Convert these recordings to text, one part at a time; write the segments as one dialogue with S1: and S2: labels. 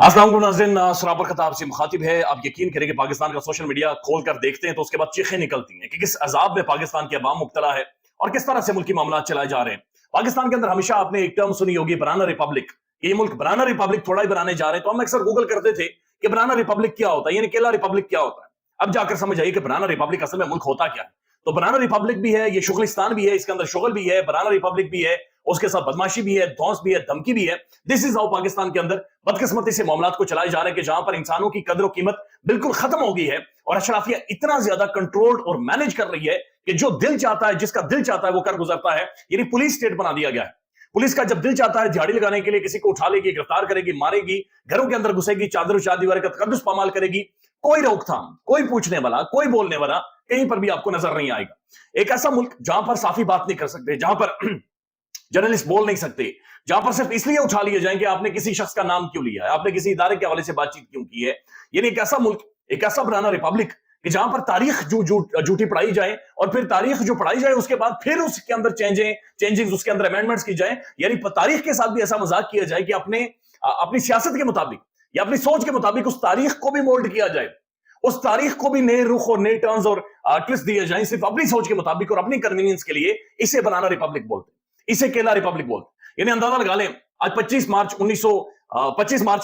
S1: अस्सलाम वालेकुम नाज़रीन, सराबर खताब से मुखातिब है। आप यकीन करें कि पाकिस्तान का सोशल मीडिया खोल कर देखते हैं तो उसके बाद चीखें निकलती हैं कि किस अजाब में पाकिस्तान की अवाम मुब्तला है और किस तरह से मुल्की मामला चलाए जा रहे हैं। पाकिस्तान के अंदर हमेशा आपने एक टर्म सुनी होगी, बनाना रिपब्लिक। ये मुल्क बनाना रिपब्लिक थोड़ा ही बनाने जा रहे हैं, तो हम अक्सर गूगल करते थे कि बनाना रिपब्लिक क्या होता है, यानी केला रिपब्लिक क्या होता है। अब जाकर समझ आई कि बनाना रिपब्लिक असल में मुल्क होता क्या है। तो बनाना रिपब्लिक भी है, ये शुगलिस्तान भी है, इसके अंदर शुगल भी है, बनाना रिपब्लिक भी है, उसके साथ बदमाशी भी है, धौंस भी है, धमकी भी है। दिस इज हाउ पाकिस्तान के अंदर बदकिस्मती से मामलात को चलाए जा रहे हैं कि जहां पर इंसानों की कदर और कीमत बिल्कुल खत्म हो गई है और अशराफिया इतना ज्यादा कंट्रोल्ड और मैनेज कर रही है कि जो दिल चाहता है, जिसका दिल चाहता है वो कर गुजरता है। यानी पुलिस स्टेट बना दिया गया है। पुलिस का जब दिल चाहता है झाड़ी लगाने के लिए किसी को उठा लेगी, गिरफ्तार करेगी, मारेगी, घरों के अंदर घुसेगी, चादर चार दीवार का तकद्दुस पामाल करेगी। कोई रोकथाम, कोई पूछने वाला, कोई बोलने वाला कहीं पर भी आपको नजर नहीं आएगा। एक ऐसा मुल्क जहां पर साफी बात नहीं कर सकते, जहां पर जर्नलिस्ट बोल नहीं सकते, जहां पर सिर्फ इसलिए उठा लिए जाएंगे आपने किसी शख्स का नाम क्यों लिया है, आपने किसी इदारे के हवाले से बातचीत क्यों की है। यानी एक ऐसा मुल्क, एक ऐसा बनाना रिपब्लिक कि जहां पर तारीख झूठी पढ़ाई जाए और फिर तारीख जो पढ़ाई जाए उसके बाद फिर उसके अंदर चेंजिंग उसके अंदर अमेंडमेंट्स की जाए। यानी तारीख के साथ भी ऐसा मजाक किया जाए कि अपनी सियासत के मुताबिक या अपनी सोच के मुताबिक उस तारीख को भी मोल्ड किया जाए, उस तारीख को भी नए रुख और नए टर्न्स और ट्विस्ट दिए जाए सिर्फ अपनी सोच के मुताबिक और अपनी कन्वीनियंस के लिए। इसे बनाना रिपब्लिक बोलते हैं, इसे केला रिपब्लिक बोलते। यानी अंदाजा लगा लें, आज 25 मार्च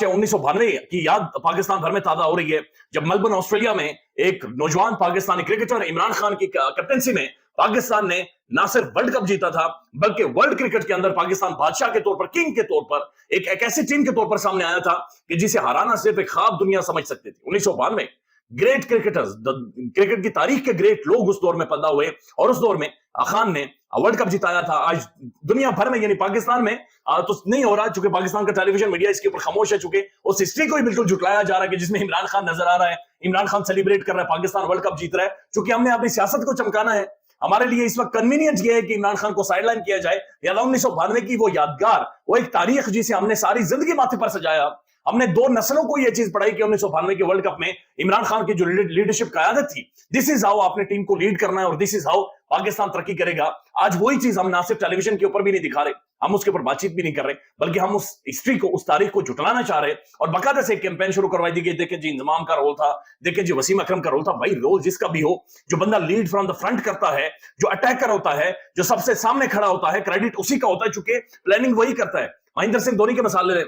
S1: है 1992 की याद पाकिस्तान भर में ताजा हो रही है, जब मेलबर्न ऑस्ट्रेलिया में एक नौजवान पाकिस्तानी क्रिकेटर इमरान खान की कैप्टनसी में पाकिस्तान ने ना सिर्फ वर्ल्ड कप जीता था बल्कि वर्ल्ड क्रिकेट के अंदर पाकिस्तान बादशाह के तौर पर, किंग के तौर पर, एक ऐसी टीम के तौर पर सामने आया था कि जिसे हराना सिर्फ एक ख्वाब दुनिया समझ सकती थी। 1992 ग्रेट क्रिकेटर्स, क्रिकेट की तारीख के ग्रेट लोग उस दौर में पैदा हुए और उस दौर में खान ने वर्ल्ड कप जिताया था। आज दुनिया भर में, यानी पाकिस्तान में तो नहीं हो रहा, चूंकि पाकिस्तान का टेलीविजन मीडिया इसके ऊपर खामोश है, चूंकि उस हिस्ट्री को ही बिल्कुल झुटलाया जा रहा है कि जिसमें इमरान खान नजर आ रहा है, इमरान खान सेलिब्रेट कर रहा है, पाकिस्तान वर्ल्ड कप जीत रहा है। चूंकि हमने अपनी सियासत को चमकाना है, हमारे लिए इस वक्त कन्वीनियंट ये है कि इमरान खान को साइडलाइन किया जाए। याद 1992 की वो यादगार, वो एक तारीख जिसे हमने सारी जिंदगी माथे पर सजाया। हमने दो नस्लों को यह चीज पढ़ाई कि 1992 के वर्ल्ड कप में इमरान खान की जो लीडरशिप क़यादत थी, दिस इज हाउ आपने टीम को लीड करना है और दिस इज हाउ पाकिस्तान तरक्की करेगा। आज वही चीज हम ना सिर्फ टेलीविजन के ऊपर भी नहीं दिखा रहे, हम उसके ऊपर बातचीत भी नहीं कर रहे, बल्कि हम उस हिस्ट्री को, उस तारीख को जुटलाना चाह रहे हैं। और बाकायदा से कैंपेन शुरू करवाई दी गई, देखें जी इंजमाम का रोल था, देखें जी वसीम अकरम का रोल था। भाई रोल जिसका भी हो, जो बंदा लीड फ्रॉम द फ्रंट करता है, जो अटैकर होता है, जो सबसे सामने खड़ा होता है, क्रेडिट उसी का होता है, चूंकि प्लानिंग वही करता है। महेंद्र सिंह धोनी के मिसाल ले लें,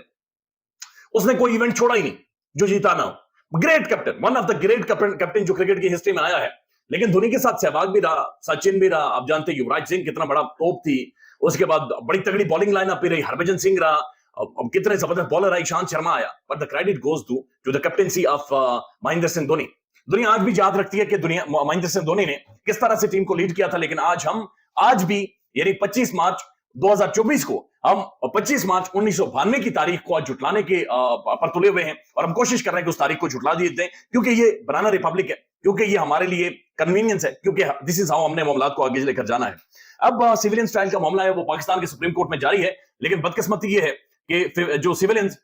S1: उसने कोई इवेंट छोड़ा ही नहीं जो जीता ना हो। Great captain, one of the great captain जो क्रिकेट की हिस्ट्री में आया है। लेकिन धोनी के साथ सहवाग भी रहा, सचिन भी रहा, आप जानते हैं युवराज सिंह कितना बड़ा टॉप थी, उसके बाद बड़ी तगड़ी बॉलिंग लाइनअप भी रही, हरभजन सिंह रहा, अब कितने जबरदस्त बॉलर आए, ईशांत शर्मा आया। But the credit goes to the captaincy of Mahendra Singh Dhoni. दुनिया आज भी याद रखती है कि महेंद्र सिंह धोनी ने किस तरह से टीम को लीड किया था। लेकिन आज भी यानी 25 मार्च 2024 को हम 25 मार्च 1992 की तारीख को आज जुटलाने के पर तुले हुए हैं और हम कोशिश कर रहे हैं कि उस तारीख को जुटला दिए दें, क्योंकि ये बनाना रिपब्लिक है, क्योंकि ये हमारे लिए कन्वीनियंस है, क्योंकि दिस इज हाउ हमने मामलात को आगे लेकर जाना है। अब सिविलियन ट्रायल का मामला है वो पाकिस्तान के सुप्रीम कोर्ट में जारी है, लेकिन बदकिस्मती ये है कि जो सिविलियंस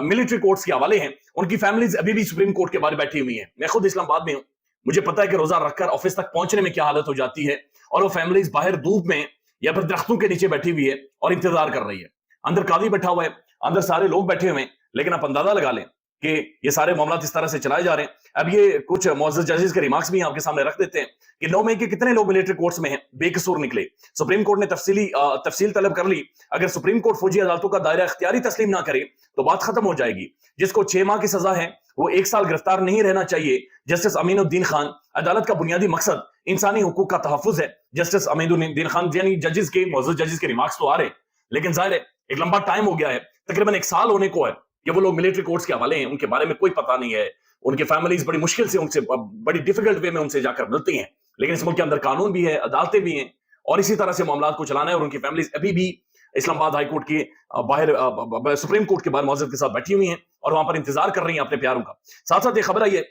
S1: मिलिट्री कोर्ट्स के हवाले हैं, उनकी फैमिलीज अभी भी सुप्रीम कोर्ट के बाहर बैठी हुई है। मैं खुद इस्लामाबाद में हूं, मुझे पता है कि रोजा रखकर ऑफिस तक पहुंचने में क्या हालत हो जाती है, और वो फैमिलीज बाहर धूप में या फिर दरख्तों के नीचे बैठी हुई है और इंतजार कर रही है। अंदर कादी बैठा हुआ है, अंदर सारे लोग बैठे हुए हैं, लेकिन आप अंदाजा लगा लें कि ये सारे मामला इस तरह से चलाए जा रहे हैं। अब ये कुछ मुअज़्ज़ज़ जजेस के रिमार्क्स भी आपके सामने रख देते हैं कि 9 मई के कितने लोग मिलिट्री कोर्ट्स में हैं, बेकसूर निकले। सुप्रीम कोर्ट ने तफसील तलब कर ली। अगर सुप्रीम कोर्ट फौजी अदालतों का दायरा इख्तियारी तस्लीम ना करे तो बात खत्म हो जाएगी। जिसको 6 माह की सजा है वो 1 साल गिरफ्तार नहीं रहना चाहिए। जस्टिस अमीनुद्दीन खान, अदालत का बुनियादी मकसद इंसानी हुकूक का तहफ़्फ़ुज़ है। जस्टिस अमीनुद्दीन खान यानी जजेस के, मुअज़्ज़ज़ जजेस के रिमार्क्स तो आ रहे हैं, लेकिन जाहिर है एक लंबा टाइम हो गया है, तकरीबन 1 साल होने को है कि वो लोग मिलिट्री कोर्ट्स के हवाले हैं, उनके बारे में कोई पता नहीं है। उनके फैमिलीज बड़ी मुश्किल से उनसे, बड़ी डिफिकल्ट वे में उनसे जाकर मिलती हैं। लेकिन इस मुल्क के अंदर कानून भी है, अदालतें भी हैं, और इसी तरह से मामला को चलाना है। और उनकी फैमिलीज अभी भी इस्लामाबाद हाई कोर्ट के बाहर, सुप्रीम कोर्ट के बाहर मुअज़्ज़ज़ के साथ बैठी हुई हैं और वहां पर इंतजार कर रही हैं अपने प्यारों का। साथ साथ ये खबर आई है,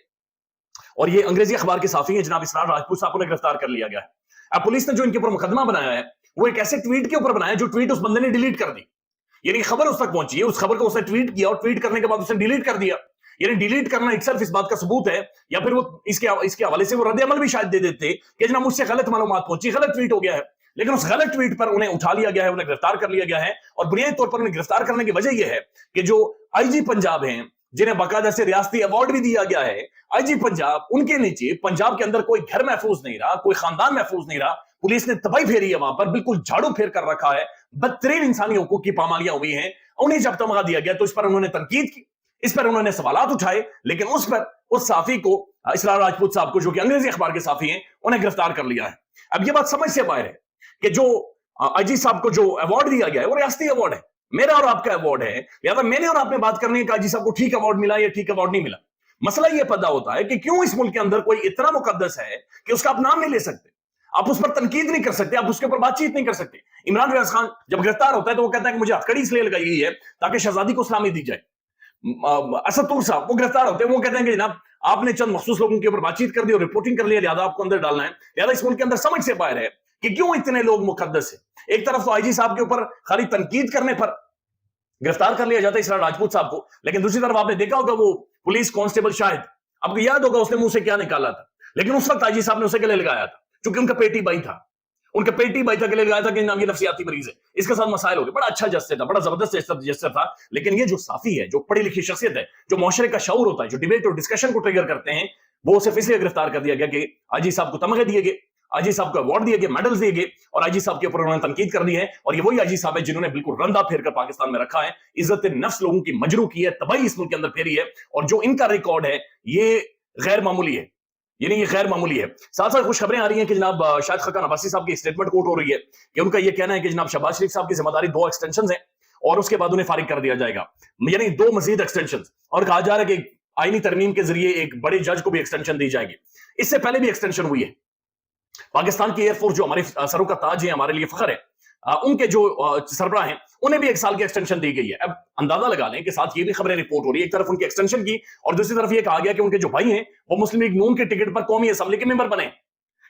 S1: और ये अंग्रेजी अखबार के साफी हैं जनाब इसरार राजपूत साहब को गिरफ्तार कर लिया गया है। अब पुलिस ने जो इनके ऊपर मुकदमा बनाया है वो एक ऐसे ट्वीट के ऊपर बनाया जो ट्वीट उस बंदे ने डिलीट कर दी। यानी खबर उस तक पहुंची है, उस खबर को उसने ट्वीट किया और ट्वीट करने के बाद उसने डिलीट कर दिया। यानी डिलीट करना इटसेल्फ इस बात का सबूत है, या फिर वो इसके हवाले से वो रद्द अमल भी शायद दे देते कि जनाब मुझसे गलत मालूमात पहुंची, गलत ट्वीट हो गया है। लेकिन उस गलत ट्वीट पर उन्हें उठा लिया गया है, उन्हें गिरफ्तार कर लिया गया है। और बुनियादी तौर पर उन्हें गिरफ्तार करने की वजह यह है कि जो आईजी पंजाब हैं, जिन्हें बाकायदा से रियासती अवार्ड भी दिया गया है, आईजी पंजाब, उनके नीचे पंजाब के अंदर कोई घर महफूज नहीं रहा, कोई खानदान महफूज नहीं रहा। पुलिस ने तबाही फेरी है वहां पर, बिल्कुल झाड़ू फेर कर रखा है, बदतरीन इंसानी हुकूक की पामालियां हुई हैं। उन्हें जब तमगा दिया गया तो इस पर उन्होंने तनकीद की, इस पर उन्होंने सवालात उठाए, लेकिन उस पर उस साफी को, इसरार राजपूत साहब को, जो कि अंग्रेजी अखबार के साफी हैं, उन्हें गिरफ्तार कर लिया है। अब यह बात समझ से बाहर है कि जो आईजी साहब को जो अवार्ड दिया गया है वो रियासती अवार्ड है, मेरा और आपका अवार्ड है। लिहाजा मैंने और आपने बात करनी है कि आईजी साहब को ठीक अवार्ड मिला या ठीक अवार्ड नहीं मिला। मसला यह पैदा होता है कि क्यों इस मुल्क के अंदर कोई इतना मुकद्दस है कि उसका आप नाम नहीं ले सकते, आप उस पर तनकीद नहीं कर सकते, आप उसके ऊपर बातचीत नहीं कर सकते। इमरान रियाज खान जब गिरफ्तार होता है तो वो कहता है कि मुझे हथकड़ी इसलिए लगाई गई है ताकि शहजादी को सलामी दी जाए। असद तूर साहब वो गिरफ्तार होते हैं, वो कहते हैं कि जनाब आपने चंद मखसूस लोगों के ऊपर बातचीत कर दी और रिपोर्टिंग कर लिया, लिहाजा आपको अंदर डालना है। लिहाजा इस मुल्क के अंदर समझ से बाहर है कि क्यों इतने लोग मुकद्दस है। एक तरफ तो आईजी साहब के ऊपर खाली तनकीद करने पर गिरफ्तार कर लिया जाता है इसरार राजपूत साहब को, लेकिन दूसरी तरफ आपने देखा होगा वो पुलिस कांस्टेबल शाहिद, आपको याद होगा उसने मुंह से क्या निकाला था, लेकिन उस वक्त आईजी साहब ने उसे गले लगाया था क्योंकि उनका पेटी भाई था, उनका पेटी भाई था, गले लगाया था कि नाम ये नफसियाती मरीज है, इसके साथ मसाइल हो गए। बड़ा अच्छा जस्टिस था, बड़ा जबरदस्त जस्टिस था। लेकिन ये जो साफी है, जो पढ़ी लिखी शख्सियत है, जो मुआशरे का शऊर होता है, जो डिबेट और डिस्कशन को ट्रिगर करते हैं, वो सिर्फ इसलिए गिरफ्तार कर दिया गया कि आईजी साहब को तमगे दिए गए, आईजी साहब को अवार्ड दिए गए, मेडल्स दिए गए, और आईजी साहब के ऊपर उन्होंने तनकीद कर दी है। और ये वही आईजी साहब है जिन्होंने बिल्कुल रंदा फेर कर पाकिस्तान में रखा है, इज्जत नफ्स लोगों की मजरू की है, तबाही इस मुल्क के अंदर फेरी है। और जो इनका रिकॉर्ड है ये गैर मामूली है, यानी ये गैर मामूली है। साथ साथ कुछ खबरें आ रही हैं कि जनाब शाहिद खाकान अब्बासी साहब की स्टेटमेंट कोर्ट हो रही है कि उनका ये कहना है कि जनाब शहबाज शरीफ साहब की जिम्मेदारी 2 एक्सटेंशन है और उसके बाद उन्हें फारिग कर दिया जाएगा, यानी 2 मजीद एक्सटेंशन। और कहा जा रहा है कि आईनी तरमीम के जरिए एक बड़े जज को भी एक्सटेंशन दी जाएगी। इससे पहले भी एक्सटेंशन हुई है। पाकिस्तान की एयरफोर्स जो हमारे सरों का ताज है, हमारे लिए फख्र है, उनके जो सरबराह हैं उन्हें भी 1 साल की एक्सटेंशन दी गई है। अब अंदाजा लगा लें कि साथ ये भी खबरें रिपोर्ट हो रही है, एक तरफ उनकी एक्सटेंशन की और दूसरी तरफ ये कहा गया कि उनके जो भाई हैं वो मुस्लिम लीग नून के टिकट पर कौमी असेंबली के मेंबर बने,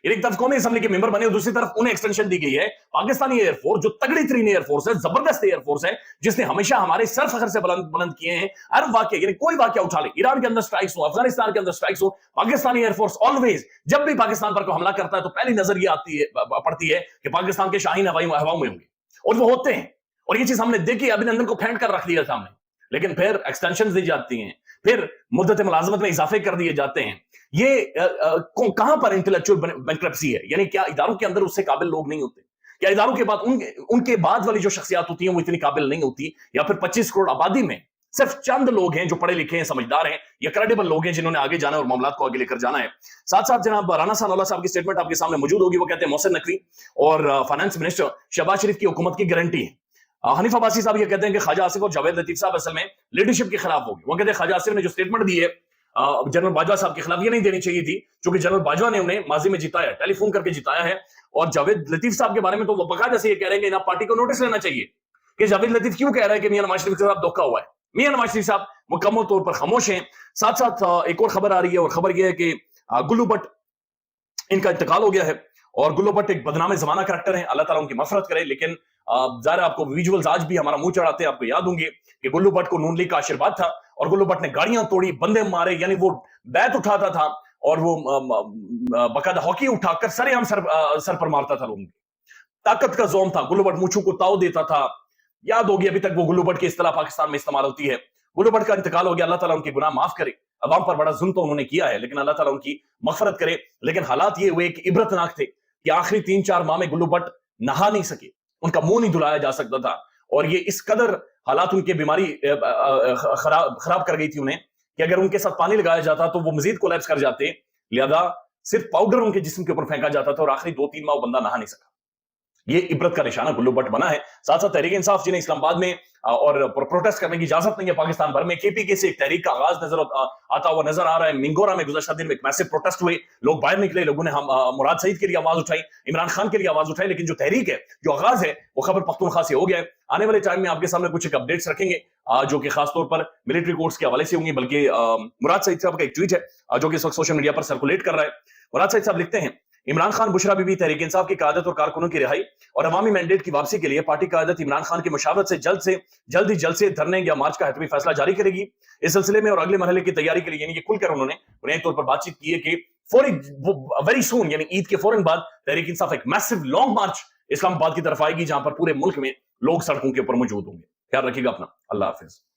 S1: एक तरफ कौमी असेंबली के मेंबर बने और दूसरी तरफ उन्हें एक्सटेंशन दी गई है। पाकिस्तानी एयरफोर्स जो तगड़ी तरीन एयरफोर्स है, जबरदस्त एयरफोर्स है, जिसने हमेशा हमारे सर फखर से बुलंद किए हैं। हर वाकया, यानी कोई वाकया उठा ले, ईरान के अंदर स्ट्राइक्स हो, अफगानिस्तान के अंदर स्ट्राइक्स हो, पाकिस्तानी एयरफोर्स ऑलवेज जब भी पाकिस्तान पर कोई हमला करता है तो पहली नजर ये आती है, पड़ती है कि पाकिस्तान के शाहीन हवाओं में होंगे, और वो होते हैं। और ये चीज हमने देखी, अभिनंदन को फेंट कर रख दिया सामने, लेकिन फिर एक्सटेंशन दी जाती हैं, फिर मुद्दत मुलाजमत में इजाफे कर दिए जाते हैं। ये कहां पर इंटेलेक्चुअल बैंक्रप्सी है? यानी क्या इदारों के अंदर उससे काबिल लोग नहीं होते? क्या इदारों के बाद उनके बाद वाली जो शख्सियात होती हैं वो इतनी काबिल नहीं होती? या फिर 25 करोड़ आबादी में सिर्फ चंद लोग हैं जो पढ़े लिखे हैं, समझदार हैं, या क्रेडिबल लोग हैं जिन्होंने आगे जाना और मामलात को आगे लेकर जाना है? साथ साथ जनाब राना सनाउल्लाह साहब की स्टेटमेंट आपके सामने मौजूद होगी। वो कहते हैं मोहसिन नकवी और फाइनेंस मिनिस्टर शहबाज शरीफ की हुकूमत की गारंटी है। हनीफ अब्बासी साहब ये कहते हैं कि ख्वाजा आसिफ और जावेद लतीफ साहब असल में लीडरशिप के खिलाफ होगी। वो कहते हैं ख्वाजा आसिफ ने जो स्टेटमेंट दी है जनरल बाजवा साहब के खिलाफ, ये नहीं देनी चाहिए थी क्योंकि जनरल बाजवा ने उन्हें माजी में जिताया, टेलीफोन करके जिताया है। और जावेद लतीफ साहब के बारे में तो वो बकायदा से ये कह रहे हैं कि पार्टी को नोटिस लेना चाहिए कि जावेद लतीफ क्यों कह रहा है कि मियां नवाज शरीफ के साथ धोखा हुआ है। मियां नवाज शरीफ साहब मुकम्मल तौर पर खामोश हैं। साथ साथ एक और खबर आ रही है, और खबर यह है कि गुल्लू भट्ट, इनका इंतकाल हो गया है। और गुल्लू भट्ट एक बदनाम जमाना करैक्टर है, अल्लाह ताला उनकी मफरत करे। लेकिन ज़ाहिर आपको विजुअल्स आज भी हमारा मुंह चढ़ाते हैं, आपको याद होंगे कि गुल्लू भट्ट को नून लीग का आशीर्वाद था और गुल्लू भट्ट ने गाड़ियां तोड़ी, बंदे मारे, यानी वो बैत उठाता था और वो बकायदा हॉकी उठाकर सरेआम सर पर मारता था लोगों की। ताकत का जोम था, गुल्लू भट्ट मूंछों को ताव देता था। याद होगी, अभी तक वो गुल्लू भट्ट की इस्तेलाह पाकिस्तान में इस्तेमाल होती है। गुल्लू भट्ट का इंतकाल हो गया, अल्लाह ताला उनके गुनाह माफ करे। अवाम पर बड़ा जुल्म तो उन्होंने किया है, लेकिन अल्लाह ताला उनकी मगफरत करे। लेकिन हालात ये हुए कि इबरतनाक थे कि आखिरी 3-4 माह में गुल्लू भट्ट नहा नहीं सके, उनका मुंह नहीं धुलाया जा सकता था। और ये इस कदर हालात उनके बीमारी खराब कर गई थी उन्हें कि अगर उनके साथ पानी लगाया जाता तो वो मजीद कोलैप्स कर जाते। लिहाजा सिर्फ पाउडर उनके जिस्म के ऊपर फेंका जाता था और आखिरी 2-3 माह बंदा नहा नहीं सका। ये इबरत का निशाना गुल्लू भट्ट बना है। साथ साथ तहरीक इंसाफ, जिन्हें इस्लामाबाद में और प्रोटेस्ट करने की इजाजत नहीं है पाकिस्तान भर में, केपीके से एक तहरीक का आगाज आता हुआ नजर आ रहा है। मिंगोरा में गुज़श्ता दिन में एक मैसिव प्रोटेस्ट हुए, लोग बाहर निकले, लोगों ने मुराद सईद के लिए आवाज उठाई, इमरान खान के लिए आवाज उठाई। लेकिन जो तहरीक है, जो आगाज है, वो खैबर पख्तूनख्वा से हो गया है। आने वाले टाइम में आपके सामने कुछ एक अपडेट्स रखेंगे जो कि खासतौर पर मिलिट्री कोर्ट्स के हवाले से होंगी। बल्कि मुराद सईद साहब का एक ट्वीट है जो कि इस वक्त सोशल मीडिया पर सर्कुलेट कर रहा है। मुराद सईद साहब लिखते हैं, इमरान खान, बुशरा बीबी, तहरीक इंसाफ की क़यादत और कारकुनों की रिहाई और अवामी मैंडेट की वापसी के लिए पार्टी क़यादत इमरान खान की मशावरत से जल्द ही जलसे, धरने या मार्च का हतमी फैसला जारी करेगी। इस सिलसिले में और अगले मरहले की तैयारी के लिए, यानी कि खुलकर उन्होंने बुनियादी तौर पर बातचीत की है कि वेरी सून, यानी ईद के फौरन बाद तहरीक इंसाफ एक मैसिव लॉन्ग मार्च اسلام آباد کی طرف آئے گی، جہاں پر پورے ملک میں لوگ سڑکوں کے اوپر موجود ہوں گے۔ خیال رکھیے گا اپنا، اللہ حافظ۔